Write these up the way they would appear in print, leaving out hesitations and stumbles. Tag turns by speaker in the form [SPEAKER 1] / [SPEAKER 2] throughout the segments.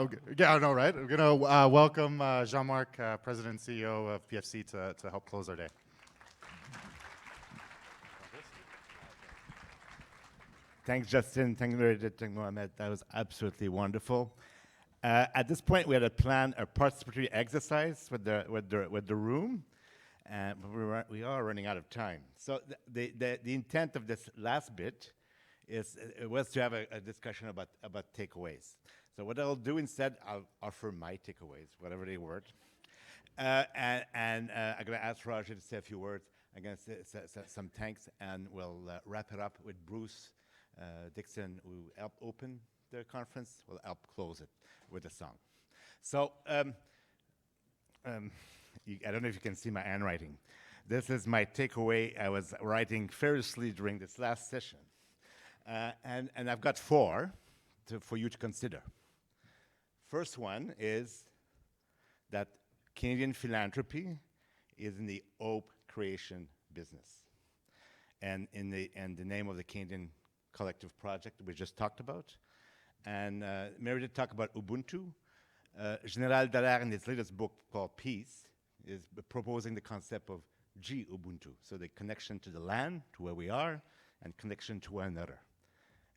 [SPEAKER 1] Okay. Yeah, I know, right? We're going to welcome Jean-Marc, President and CEO of PFC, to help close our day.
[SPEAKER 2] Thanks, Justin. Thank you, Meredith. Thank you, Mohamed. That was absolutely wonderful. At this point, we had a plan, a participatory exercise with the room, but we are running out of time. So the intent of this last bit was to have a discussion about takeaways. So what I'll do instead, I'll offer my takeaways, whatever they were. And I'm going to ask Roger to say a few words. I'm going to say some thanks, and we'll wrap it up with Bruce Dixon, who helped open the conference, will help close it with a song. So I don't know if you can see my handwriting. This is my takeaway. I was writing furiously during this last session. And I've got four for you to consider. First one is that Canadian philanthropy is in the hope creation business. And in the name of the Canadian Collective Project we just talked about. And Meredith talked about Ubuntu. General Dallaire, in his latest book called Peace, is proposing the concept of G-Ubuntu, so the connection to the land, to where we are, and connection to one another.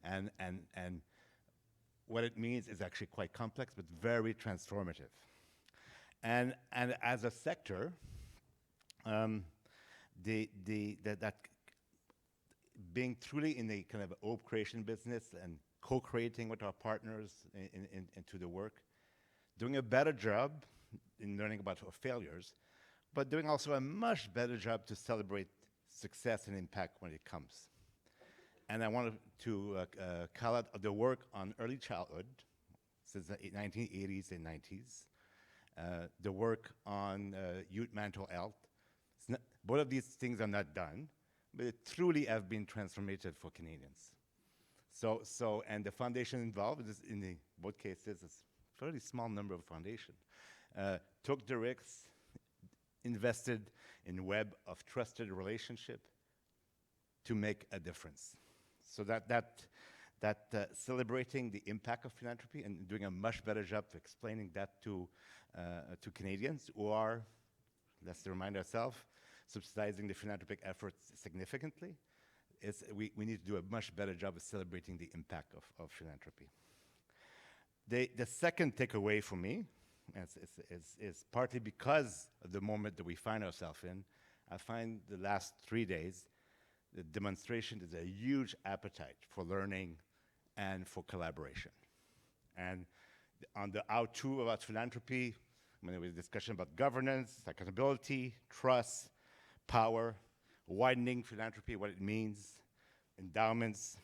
[SPEAKER 2] And what it means is actually quite complex, but very transformative. And as a sector, that being truly in the kind of hope creation business and co-creating with our partners into the work, doing a better job in learning about our failures, but doing also a much better job to celebrate success and impact when it comes. And I wanted to call out the work on early childhood since the 1980s and 90s, the work on youth mental health. Both of these things are not done, but it truly have been transformative for Canadians. And the foundation involved is in both cases, it's a fairly small number of foundations, took the risks, invested in web of trusted relationship to make a difference. So that celebrating the impact of philanthropy and doing a much better job of explaining that to Canadians who are, let's remind ourselves, subsidizing the philanthropic efforts significantly, we need to do a much better job of celebrating the impact of philanthropy. The second takeaway for me is partly because of the moment that we find ourselves in. I find the last 3 days, the demonstration is a huge appetite for learning and for collaboration. And on the how-to about philanthropy, when there was a discussion about governance, accountability, trust, power, widening philanthropy, what it means, endowments,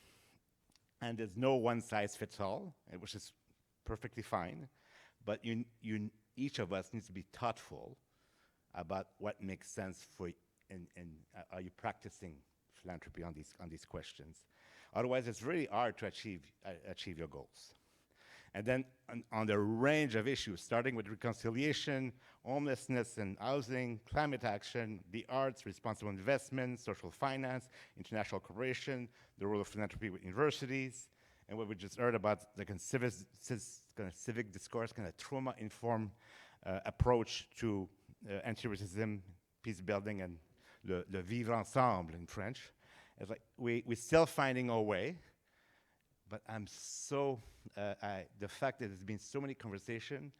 [SPEAKER 2] and there's no one-size-fits-all, which is perfectly fine, but each of us needs to be thoughtful about what makes sense for, and are you practicing philanthropy on these questions. Otherwise, it's really hard to achieve your goals. And then on the range of issues, starting with reconciliation, homelessness and housing, climate action, the arts, responsible investment, social finance, international cooperation, the role of philanthropy with universities, and what we just heard about the kind of civic discourse, kind of trauma-informed approach to anti-racism, peace building, and le vivre ensemble in French. It's like we're still finding our way, but I'm so, the fact that there's been so many conversations,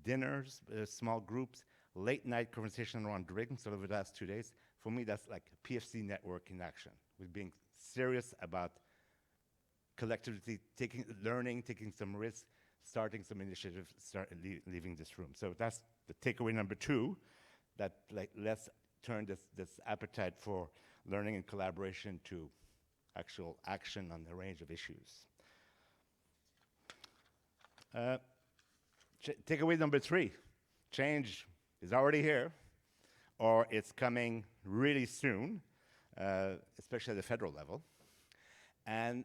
[SPEAKER 2] dinners, small groups, late night conversation around drinks over the last 2 days, for me that's like a PFC network in action. We're being serious about collectively learning, taking some risks, starting some initiatives, leaving this room. So that's the takeaway number 2, that like let's turn this appetite for learning and collaboration to actual action on a range of issues. Takeaway number 3, change is already here, or it's coming really soon, especially at the federal level. And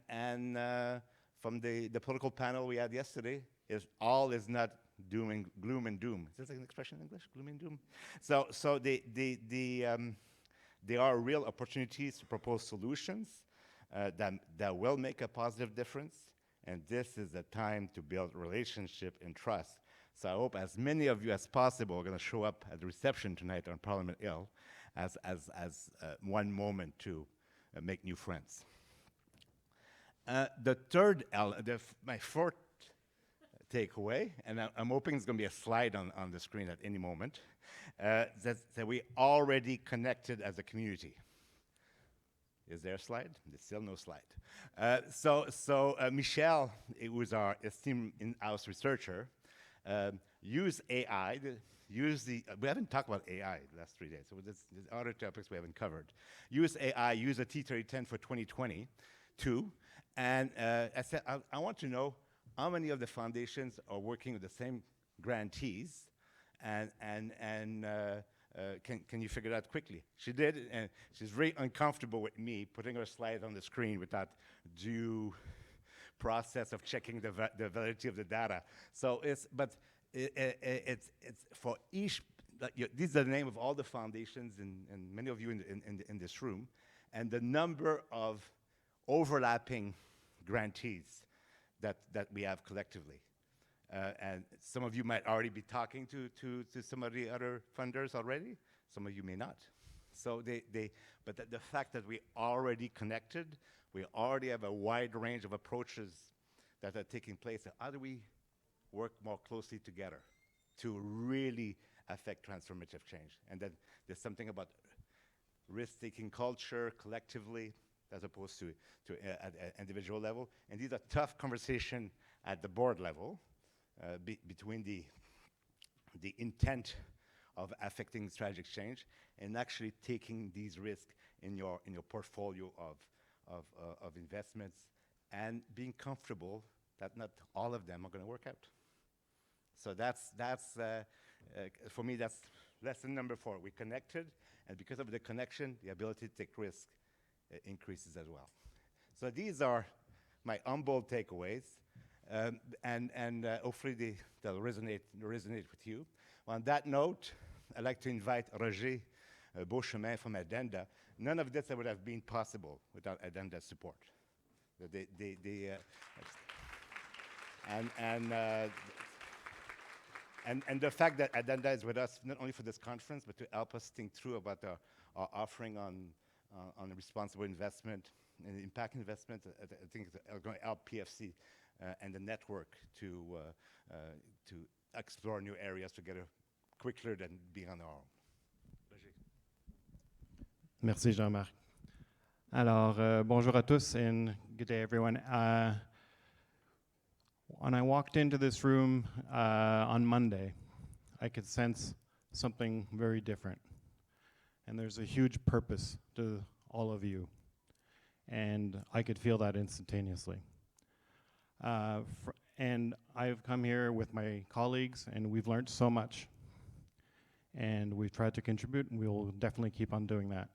[SPEAKER 2] from the political panel we had yesterday, all is not gloom and doom. Is this an expression in English, gloom and doom? So there are real opportunities to propose solutions that will make a positive difference. and this is the time to build relationship and trust. So I hope as many of you as possible are going to show up at the reception tonight on Parliament Hill as one moment to make new friends. The third, my fourth takeaway, and I'm hoping it's going to be a slide on the screen at any moment, that we already connected as a community. Is there a slide? There's still no slide. So Michelle, who is our esteemed in-house researcher, use AI, we haven't talked about AI the last 3 days, so there's other topics we haven't covered. Use AI, use a T3010 for 2022, and I said, I want to know how many of the foundations are working with the same grantees, and can you figure it out quickly? She did, and she's very uncomfortable with me putting her slide on the screen without due process of checking the validity of the data. So it's for each, these are the name of all the foundations and many of you in this room, and the number of overlapping grantees that we have collectively. And some of you might already be talking to some of the other funders already. Some of you may not. So but the fact that we already connected, we already have a wide range of approaches that are taking place. How do we work more closely together to really affect transformative change? And then there's something about risk-taking culture collectively as opposed to at an individual level. And these are tough conversations at the board level. Between the intent of affecting strategic change and actually taking these risks in your portfolio of investments and being comfortable that not all of them are going to work out. So that's for me, that's lesson number 4. We connected, and because of the connection, the ability to take risk increases as well. So these are my humble takeaways. And hopefully they'll resonate with you. On that note, I'd like to invite Roger Beauchemin from Addenda. None of this would have been possible without Addenda's support. And the fact that Addenda is with us not only for this conference, but to help us think through about our offering on responsible investment and impact investment, I think it's going to help PFC and the network to explore new areas together quicker than being on our own.
[SPEAKER 3] Merci, Jean-Marc. Alors, bonjour à tous and good day, everyone. When I walked into this room on Monday, I could sense something very different. And there's a huge purpose to all of you. And I could feel that instantaneously. And I've come here with my colleagues, and we've learned so much. And we've tried to contribute, and we will definitely keep on doing that.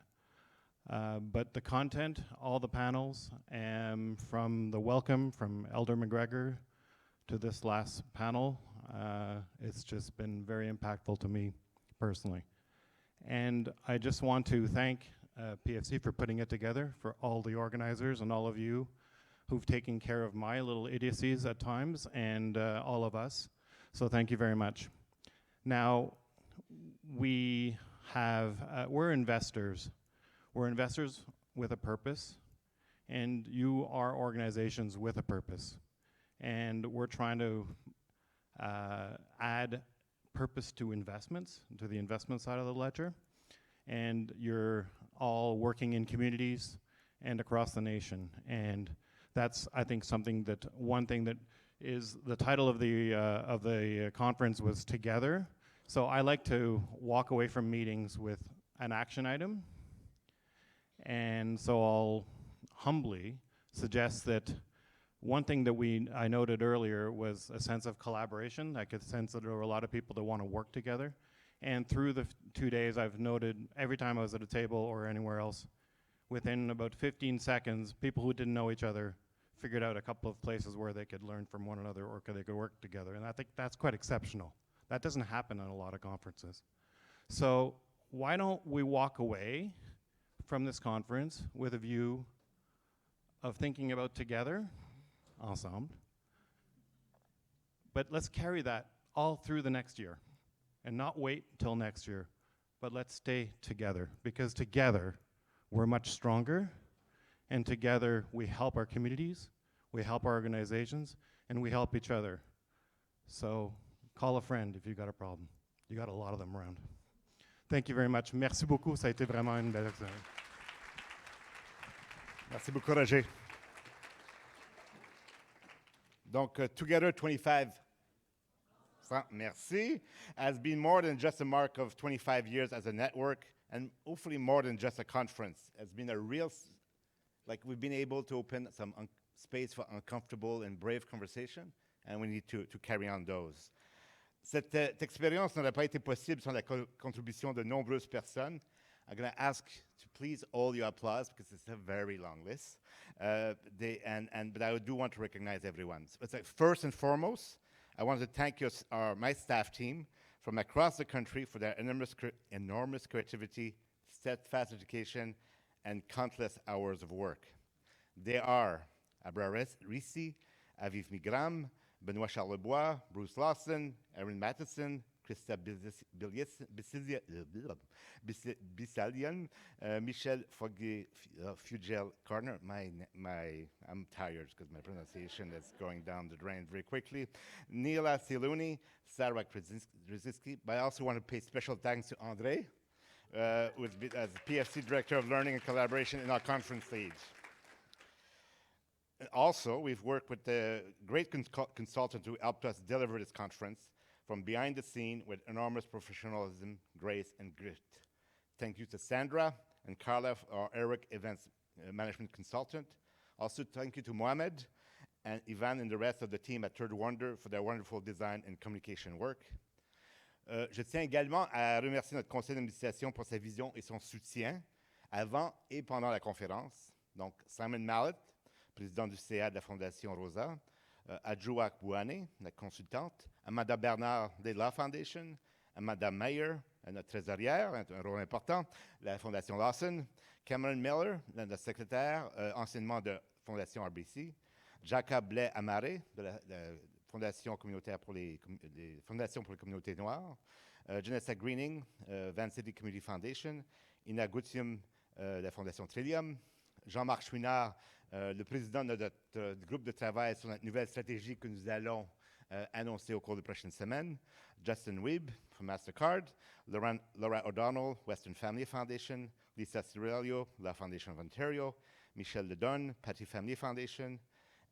[SPEAKER 3] But the content, all the panels, from the welcome from Elder McGregor to this last panel, it's just been very impactful to me personally. And I just want to thank PFC for putting it together, for all the organizers and all of you who've taken care of my little idiocies at times, and all of us. So thank you very much. Now, we have, we're investors. We're investors with a purpose, and you are organizations with a purpose. And we're trying to add purpose to investments, to the investment side of the ledger. And you're all working in communities and across the nation. And that's, I think, one thing that is the title of the conference was Together. So I like to walk away from meetings with an action item. And so I'll humbly suggest that one thing that I noted earlier was a sense of collaboration. I could sense that there were a lot of people that want to work together. And through the 2 days, I've noted every time I was at a table or anywhere else, within about 15 seconds, people who didn't know each other figured out a couple of places where they could learn from one another or they could work together. And I think that's quite exceptional. That doesn't happen on a lot of conferences. So why don't we walk away from this conference with a view of thinking about together, Ensemble. But let's carry that all through the next year and not wait till next year, but let's stay together, because together we're much stronger, and together we help our communities, we help our organizations, and we help each other. So call a friend if you got a problem. You got a lot of them around. Thank you very much. Merci beaucoup. Ça a été vraiment une belle expérience.
[SPEAKER 2] Merci beaucoup, Roger. Donc, Together 25, merci, has been more than just a mark of 25 years as a network, and hopefully more than just a conference. It's been a real, like we've been able to open some space for uncomfortable and brave conversation, and we need to carry on those. Cette expérience n'aurait pas été possible sans la contribution de nombreuses personnes. I'm going to ask to please all your applause because it's a very long list. But I do want to recognize everyone. So it's like first and foremost, I want to thank my staff team from across the country for their enormous creativity, steadfast education, and countless hours of work. They are Abra Risi, Aviv Migram, Benoit Charlebois, Bruce Lawson, Erin Matheson, Krista Bissalian, Michel Fugel Gardner. I'm tired because my pronunciation is going down the drain very quickly. Neela Siluni, Sarah Krasinski. But I also want to pay special thanks to André, as PFC Director of Learning and Collaboration in our conference stage. Also, we've worked with the great consultant who helped us deliver this conference from behind the scene with enormous professionalism, grace, and grit. Thank you to Sandra and Carla, our Eric Events Management Consultant. Also, thank you to Mohamed and Ivan and the rest of the team at Third Wonder for their wonderful design and communication work. Je tiens également à remercier notre conseil d'administration pour sa vision et son soutien avant et pendant la conférence. Donc, Simon Mallet, président du CA de la Fondation Rosa, Adjoua Bouane, la consultante, Amanda Bernard de la Foundation, Amanda Meyer, notre trésorière, un rôle important, la Fondation Lawson, Cameron Miller, notre secrétaire, anciennement de Fondation RBC, Jacob Blais Amaré, de la Fondation communautaire pour les Fondations pour les communautés noires, Janessa Greening, Van City Community Foundation, Ina Gutium, la Fondation Trillium, Jean-Marc Chouinard, le président de notre groupe de travail sur notre nouvelle stratégie que nous allons annoncer au cours des prochaines semaines, Justin Weeb from MasterCard, Laura O'Donnell, Westin Family Foundation, Lisa Cirillo, La Foundation of Ontario, Michel Ledon, Patty Family Foundation,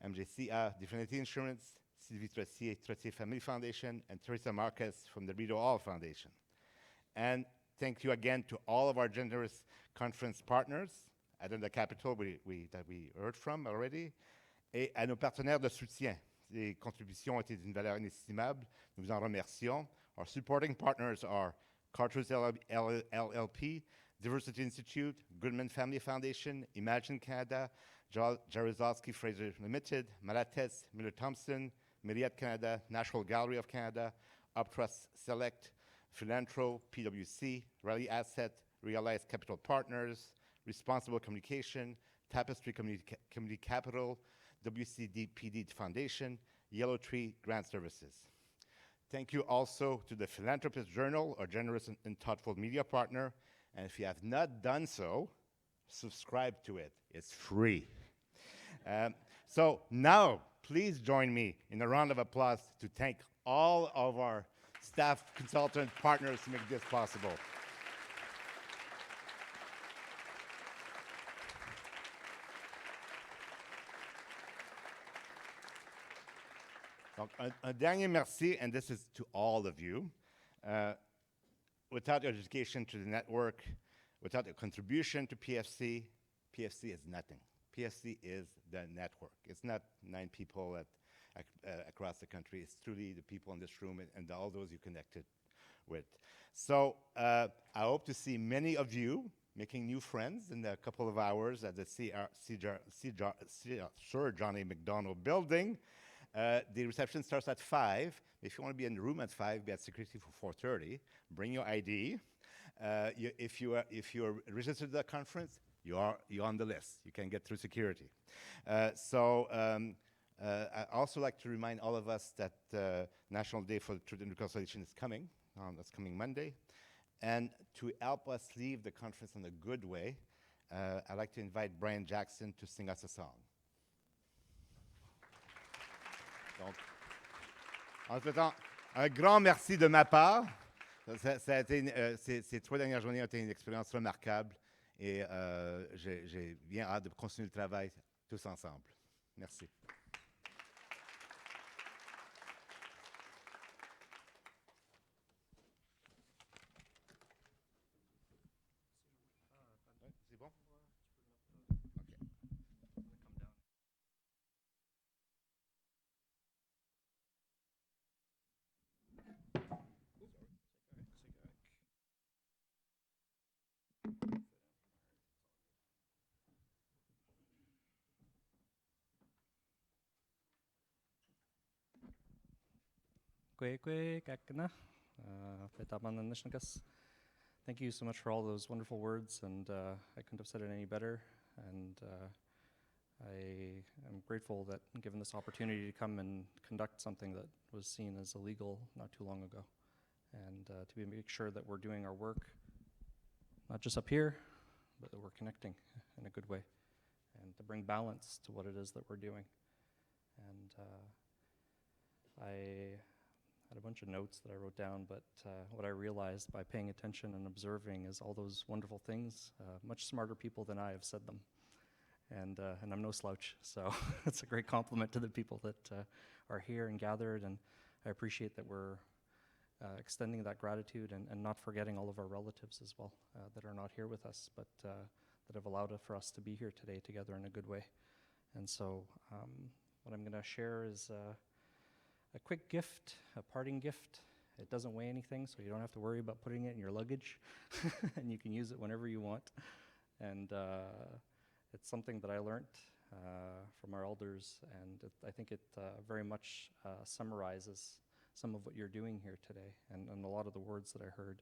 [SPEAKER 2] MJCA, Definity Insurance, Sylvie Trottier Family Foundation, and Teresa Marquez from the Rideau Hall Foundation. And thank you again to all of our generous conference partners, at the Capital that we heard from already, et à nos partenaires de soutien. Les contributions ont été d'une valeur inestimable. Nous vous en remercions. Our supporting partners are Carter's LLP, Diversity Institute, Goodman Family Foundation, Imagine Canada, Jaruzelski Fraser Limited, Malates, Miller Thompson, Myriad Canada, National Gallery of Canada, Uptrust Select, Philantro, PwC, Rally Asset, Realize Capital Partners, Responsible Communication, Tapestry Community Capital, WCDPD Foundation, Yellow Tree Grant Services. Thank you also to the Philanthropist Journal, our generous and thoughtful media partner. And if you have not done so, subscribe to it. It's free. So now, please join me in a round of applause to thank all of our staff, consultant, partners to make this possible. Donc, un dernier merci, and this is to all of you. Without your dedication to the network, without your contribution to PFC, PFC is nothing. PFC is the network. It's not 9 people across the country. It's truly the people in this room and all those you connected with. So I hope to see many of you making new friends in a couple of hours at the Sir John A. Macdonald building. The reception starts at 5. If you want to be in the room at 5, be at security for 4:30. Bring your ID. If you're registered to the conference, you're on the list. You can get through security. I also like to remind all of us that National Day for Truth and Reconciliation is coming. That's coming Monday. And to help us leave the conference in a good way, I'd like to invite Brian Jackson to sing us a song. Donc, entre-temps, un grand merci de ma part. Ces 3 dernières journées ont été une expérience remarquable et j'ai bien hâte de continuer le travail tous ensemble. Merci. C'est bon?
[SPEAKER 4] Thank you so much for all those wonderful words, and I couldn't have said it any better. And I am grateful that given this opportunity to come and conduct something that was seen as illegal not too long ago, and to make sure that we're doing our work, not just up here, but that we're connecting in a good way, and to bring balance to what it is that we're doing. And I had a bunch of notes that I wrote down, but what I realized by paying attention and observing is all those wonderful things. Much smarter people than I have said them, and I'm no slouch, so it's a great compliment to the people that are here and gathered, and I appreciate that we're extending that gratitude and not forgetting all of our relatives as well that are not here with us, but that have allowed for us to be here today together in a good way. And so what I'm going to share is a quick gift, a parting gift. It doesn't weigh anything, so you don't have to worry about putting it in your luggage, and you can use it whenever you want. And it's something that I learned from our elders, and I think it very much summarizes some of what you're doing here today, and a lot of the words that I heard.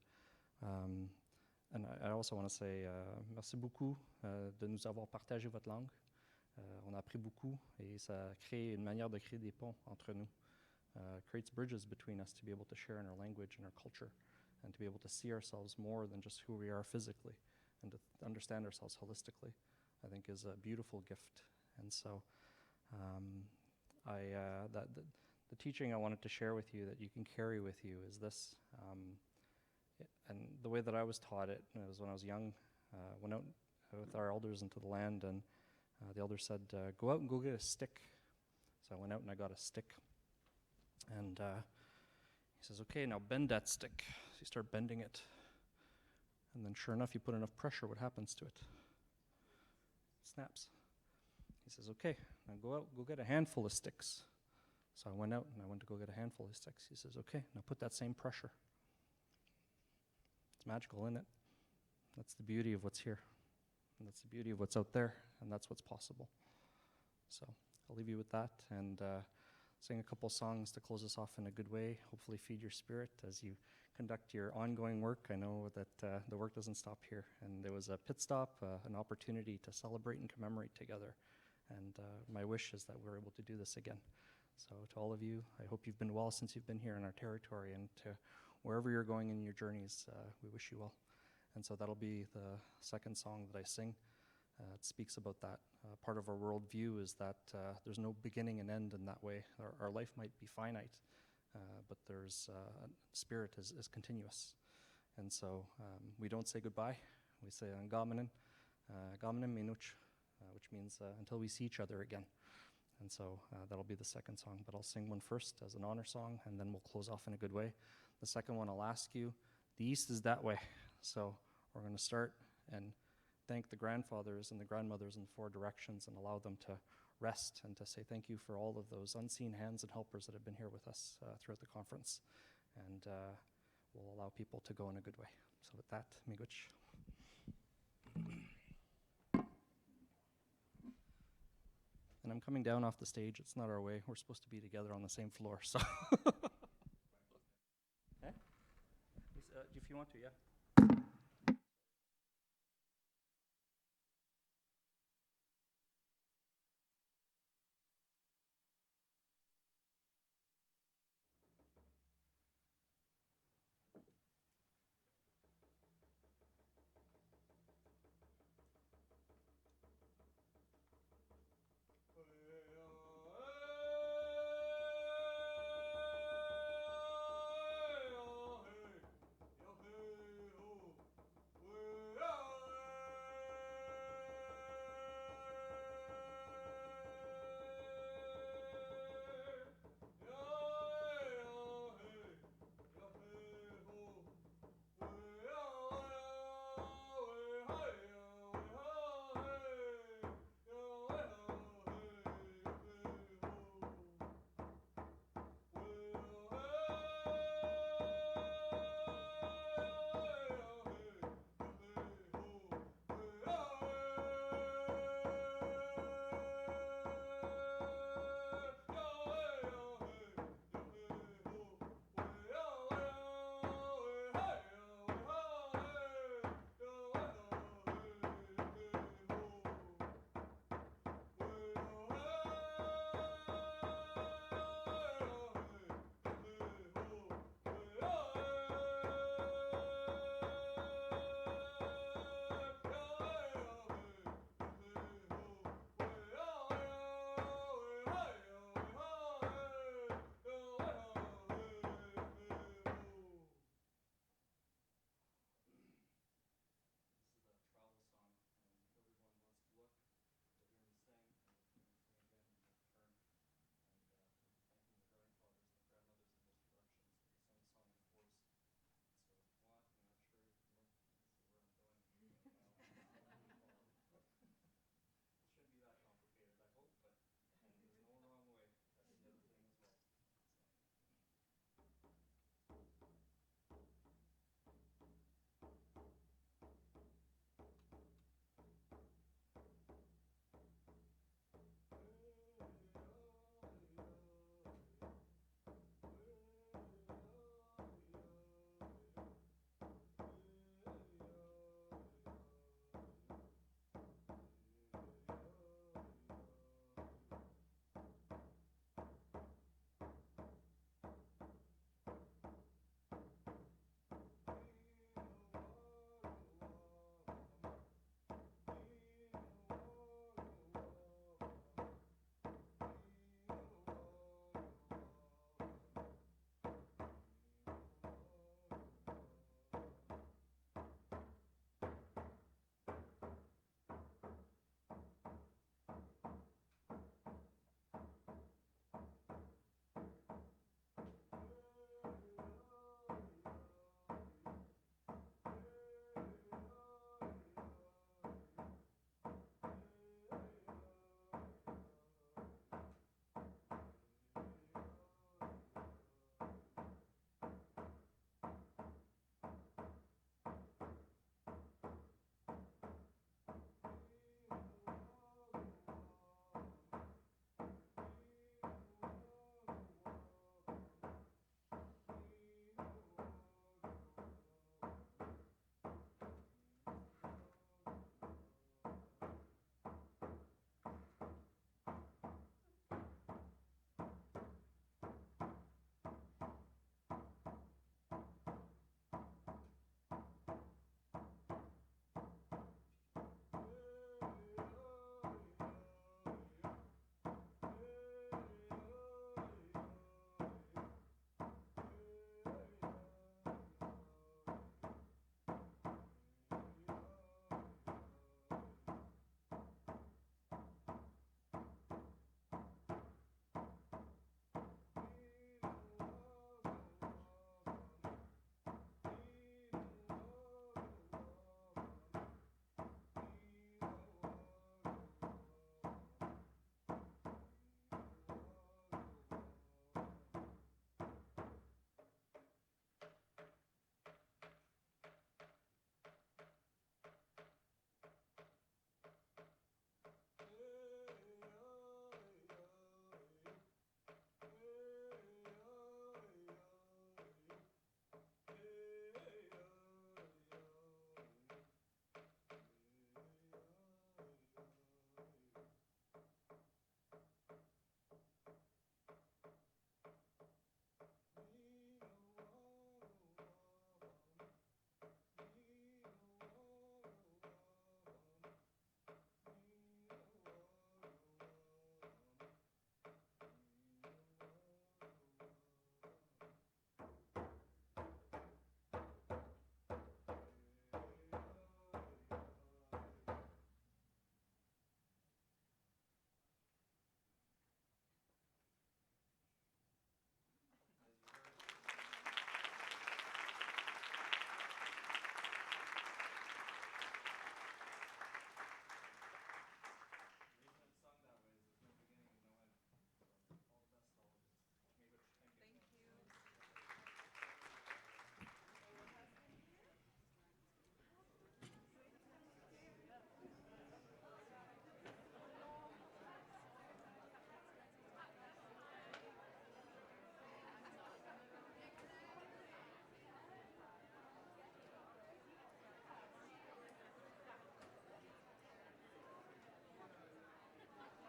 [SPEAKER 4] And I also want to say merci beaucoup de nous avoir partagé votre langue. On a appris beaucoup, et ça crée une manière de créer des ponts entre nous. Creates bridges between us to be able to share in our language and our culture, and to be able to see ourselves more than just who we are physically, and to understand ourselves holistically, I think is a beautiful gift. And so the teaching I wanted to share with you that you can carry with you is this. And the way that I was taught it was when I was young, went out with our elders into the land, and the elders said, go out and go get a stick. So I went out and I got a stick. And he says, okay, now bend that stick. So you start bending it. And then sure enough, you put enough pressure, what happens to it? It snaps. He says, okay, now go out, go get a handful of sticks. So I went out and I went to go get a handful of sticks. He says, okay, now put that same pressure. It's magical, isn't it? That's the beauty of what's here. And that's the beauty of what's out there. And that's what's possible. So I'll leave you with that, and sing a couple songs to close us off in a good way. Hopefully feed your spirit as you conduct your ongoing work. I know that the work doesn't stop here. And there was a pit stop, an opportunity to celebrate and commemorate together. And my wish is that we're able to do this again. So to all of you, I hope you've been well since you've been here in our territory, and to wherever you're going in your journeys, we wish you well. And so that'll be the second song that I sing. It speaks about that. Part of our worldview is that there's no beginning and end in that way. Our life might be finite, but there's spirit is continuous. And so we don't say goodbye. We say "Gamanen, gamanen minuch," which means until we see each other again. And so that'll be the second song. But I'll sing one first as an honor song, and then we'll close off in a good way. The second one, I'll ask you. The east is that way. So we're going to start and thank the grandfathers and the grandmothers in the four directions, and allow them to rest, and to say thank you for all of those unseen hands and helpers that have been here with us throughout the conference. And we'll allow people to go in a good way. So with that, miigwech. And I'm coming down off the stage. It's not our way. We're supposed to be together on the same floor, so. If you want to, yeah.